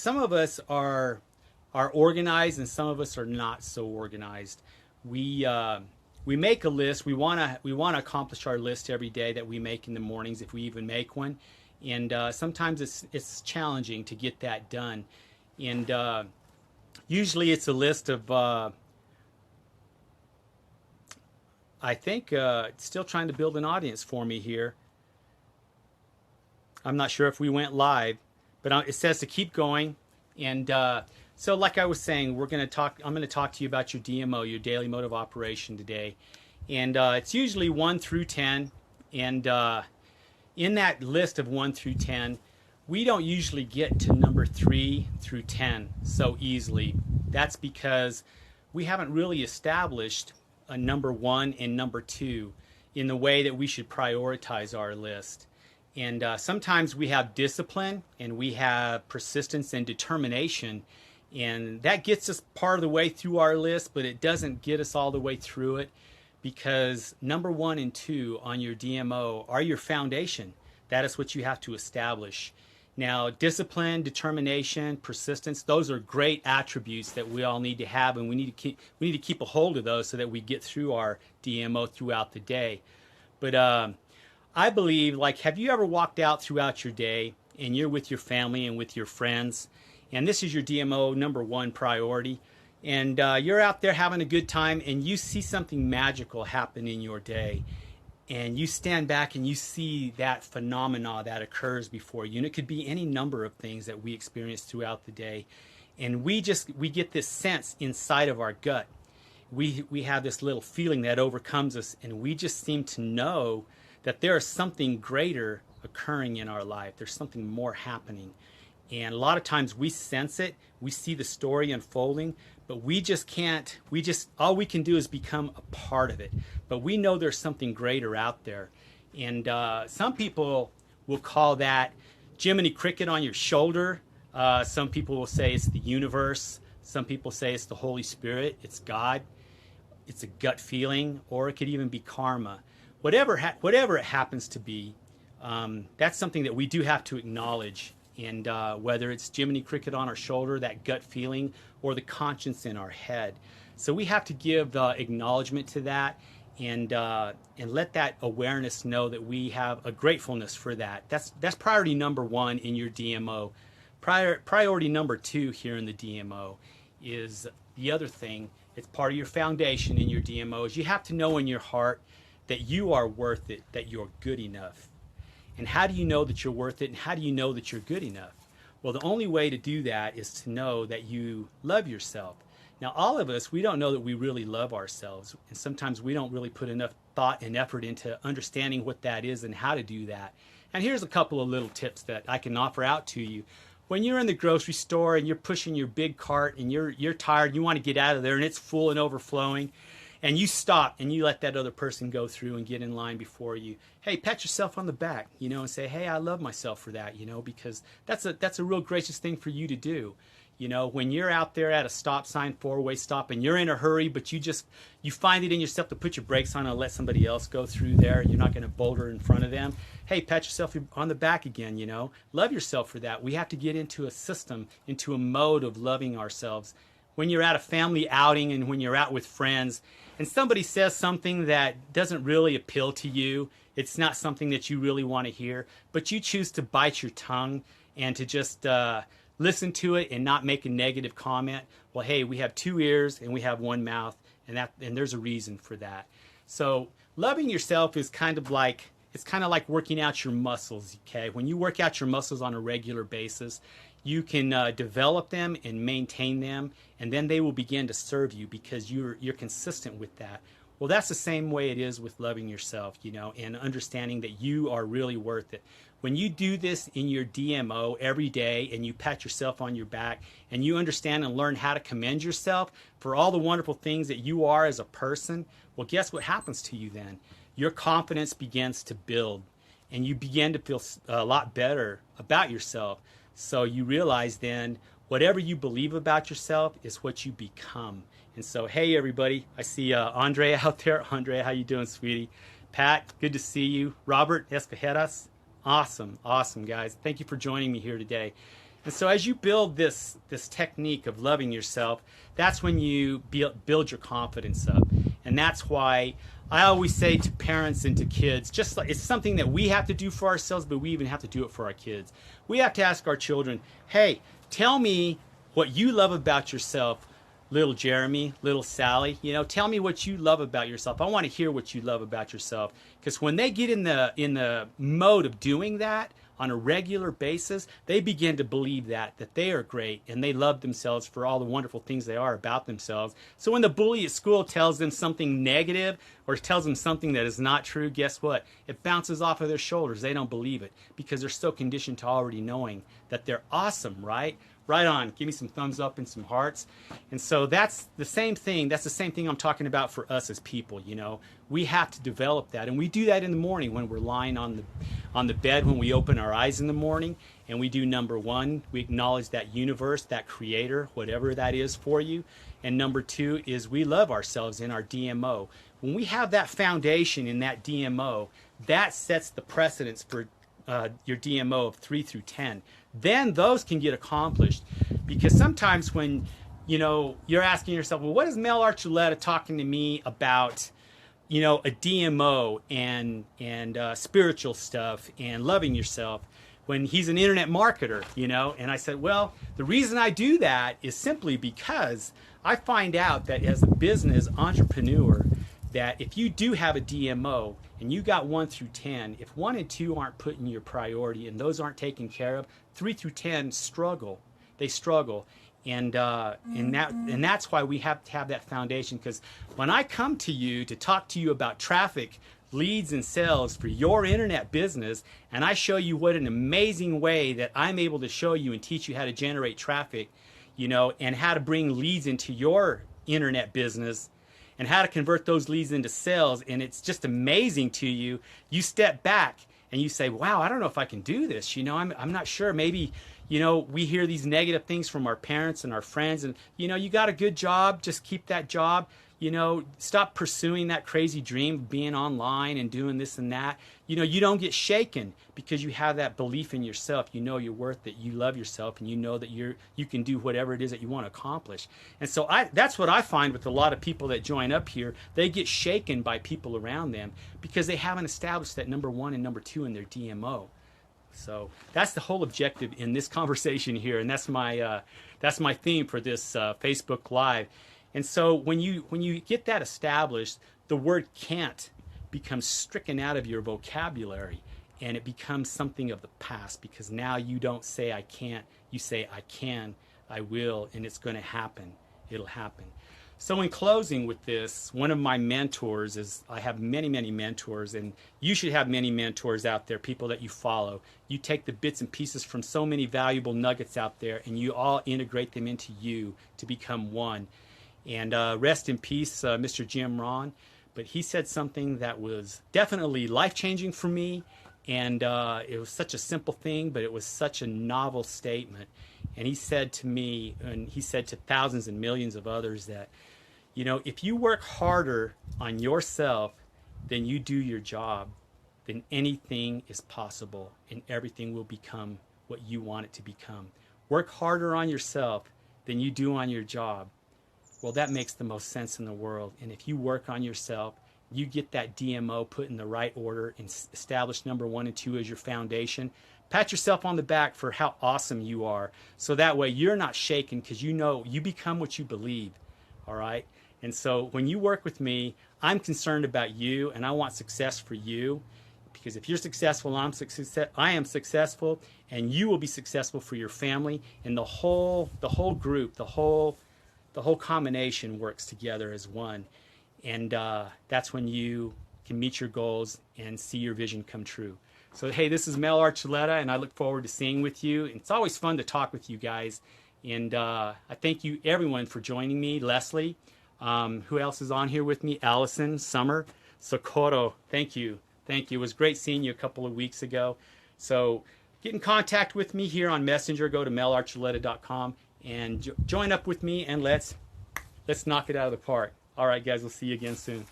some of us are organized, and some of us are not so organized. We make a list. We wanna accomplish our list every day that we make in the mornings, if we even make one. And sometimes it's challenging to get that done. And usually it's a list of I think it's still trying to build an audience for me here. I'm not sure if we went live, but it says to keep going. And so, like I was saying, I'm going to talk to you about your DMO, your daily mode of operation today. And it's usually 1 through 10. And in that list of 1 through 10, we don't usually get to number 3 through 10 so easily. That's because we haven't really established a number 1 and number 2 in the way that we should prioritize our list. And sometimes we have discipline and we have persistence and determination, and that gets us part of the way through our list, but it doesn't get us all the way through it, because number 1 and 2 on your DMO are your foundation. That is what you have to establish. Now, discipline, determination, persistence, those are great attributes that we all need to have, and we need to keep a hold of those so that we get through our DMO throughout the day. But I believe, like, have you ever walked out throughout your day and you're with your family and with your friends, and this is your DMO number 1 priority, and you're out there having a good time, and you see something magical happen in your day, and you stand back and you see that phenomena that occurs before you, and it could be any number of things that we experience throughout the day, and we get this sense inside of our gut. We have this little feeling that overcomes us, and we just seem to know that there is something greater occurring in our life. There's something more happening. And a lot of times we sense it, we see the story unfolding, but we just can't, all we can do is become a part of it. But we know there's something greater out there. And some people will call that Jiminy Cricket on your shoulder. Some people will say it's the universe. Some people say it's the Holy Spirit, it's God. It's a gut feeling, or it could even be karma. Whatever it happens to be, that's something that we do have to acknowledge. And whether it's Jiminy Cricket on our shoulder, that gut feeling, or the conscience in our head. So we have to give acknowledgement to that, and let that awareness know that we have a gratefulness for that. That's priority number 1 in your DMO. Priority number 2 here in the DMO is the other thing. It's part of your foundation in your DMO. Is you have to know in your heart that you are worth it, that you're good enough. And how do you know that you're worth it, and how do you know that you're good enough? Well, the only way to do that is to know that you love yourself. Now, all of us, we don't know that we really love ourselves, and sometimes we don't really put enough thought and effort into understanding what that is and how to do that. And here's a couple of little tips that I can offer out to you. When you're in the grocery store and you're pushing your big cart and you're tired, you want to get out of there, and it's full and overflowing, and you stop and you let that other person go through and get in line before you. Hey, pat yourself on the back, and say, hey, I love myself for that, because that's a real gracious thing for you to do. When you're out there at a stop sign, 4-way stop, and you're in a hurry, but you find it in yourself to put your brakes on and let somebody else go through there. You're not going to boulder in front of them. Hey, pat yourself on the back again, Love yourself for that. We have to get into a system, into a mode of loving ourselves. When you're at a family outing and when you're out with friends, and somebody says something that doesn't really appeal to you, it's not something that you really want to hear, but you choose to bite your tongue and to just listen to it and not make a negative comment. Well, hey, we have 2 ears and we have 1 mouth, and there's a reason for that. So loving yourself is kind of like working out your muscles. Okay, when you work out your muscles on a regular basis, you can develop them and maintain them, and then they will begin to serve you because you're consistent with that. Well, that's the same way it is with loving yourself, and understanding that you are really worth it. When you do this in your DMO every day and you pat yourself on your back and you understand and learn how to commend yourself for all the wonderful things that you are as a person, well, guess what happens to you then? Your confidence begins to build, and you begin to feel a lot better about yourself. So you realize then whatever you believe about yourself is what you become. And so, hey, everybody, I see Andrea out there. Andrea, how you doing, sweetie? Pat, good to see you. Robert Escajeras, awesome, guys. Thank you for joining me here today. And so as you build this technique of loving yourself, that's when you build your confidence up. And that's why I always say to parents and to kids, just like it's something that we have to do for ourselves, but we even have to do it for our kids. We have to ask our children, hey, tell me what you love about yourself, little Jeremy, little Sally. Tell me what you love about yourself. I want to hear what you love about yourself. Because when they get in the mode of doing that on a regular basis, they begin to believe that they are great and they love themselves for all the wonderful things they are about themselves. So when the bully at school tells them something negative or tells them something that is not true, guess what? It bounces off of their shoulders. They don't believe it because they're so conditioned to already knowing that they're awesome, right? Right on. Give me some thumbs up and some hearts. And so that's the same thing. That's the same thing I'm talking about for us as people. We have to develop that, and we do that in the morning when we're lying on the bed, when we open our eyes in the morning, and we do number one, we acknowledge that universe, that creator, whatever that is for you. And number two is we love ourselves in our DMO. When we have that foundation in that DMO, that sets the precedence for your DMO of 3 through 10. Then those can get accomplished, because sometimes when you're asking yourself, well, what is Mel Archuleta talking to me about, a DMO and spiritual stuff and loving yourself, when he's an internet marketer, and I said, well, the reason I do that is simply because I find out that as a business entrepreneur, that if you do have a DMO and you got 1 through 10, if 1 and 2 aren't put in your priority and those aren't taken care of, 3 through 10 struggle. They struggle. And that's why we have to have that foundation, because when I come to you to talk to you about traffic, leads, and sales for your internet business, and I show you what an amazing way that I'm able to show you and teach you how to generate traffic, and how to bring leads into your internet business, and how to convert those leads into sales, and it's just amazing to you, you step back and you say, wow, I don't know if I can do this. I'm not sure. Maybe, we hear these negative things from our parents and our friends, and, you got a good job, just keep that job. Stop pursuing that crazy dream of being online and doing this and that. You don't get shaken because you have that belief in yourself. You know your worth, that you love yourself, and you know that you can do whatever it is that you want to accomplish. And so that's what I find with a lot of people that join up here. They get shaken by people around them because they haven't established that number 1 and number 2 in their DMO. So that's the whole objective in this conversation here, and that's my theme for this Facebook Live. And so when you get that established, the word can't becomes stricken out of your vocabulary, and it becomes something of the past, because now you don't say I can't, you say I can, I will, and it's going to happen. It'll happen. So in closing with this, one of my mentors is, I have many, many mentors, and you should have many mentors out there, people that you follow. You take the bits and pieces from so many valuable nuggets out there, and you all integrate them into you to become one. And rest in peace, Mr. Jim Ron. But he said something that was definitely life-changing for me. And it was such a simple thing, but it was such a novel statement. And he said to me, and he said to thousands and millions of others, that, if you work harder on yourself than you do your job, then anything is possible and everything will become what you want it to become. Work harder on yourself than you do on your job. Well, that makes the most sense in the world. And if you work on yourself, you get that DMO put in the right order and establish number 1 and 2 as your foundation. Pat yourself on the back for how awesome you are. So that way you're not shaken, because you become what you believe. All right. And so when you work with me, I'm concerned about you, and I want success for you. Because if you're successful, I am successful, and you will be successful for your family, and the whole group, the whole combination works together as one. And that's when you can meet your goals and see your vision come true. So, hey, this is Mel Archuleta, and I look forward to seeing with you. And it's always fun to talk with you guys. And I thank you, everyone, for joining me. Leslie, who else is on here with me? Allison, Summer, Socorro, thank you. Thank you. It was great seeing you a couple of weeks ago. So get in contact with me here on Messenger. Go to melarchuleta.com. And join up with me, and let's knock it out of the park. All right, guys, we'll see you again soon.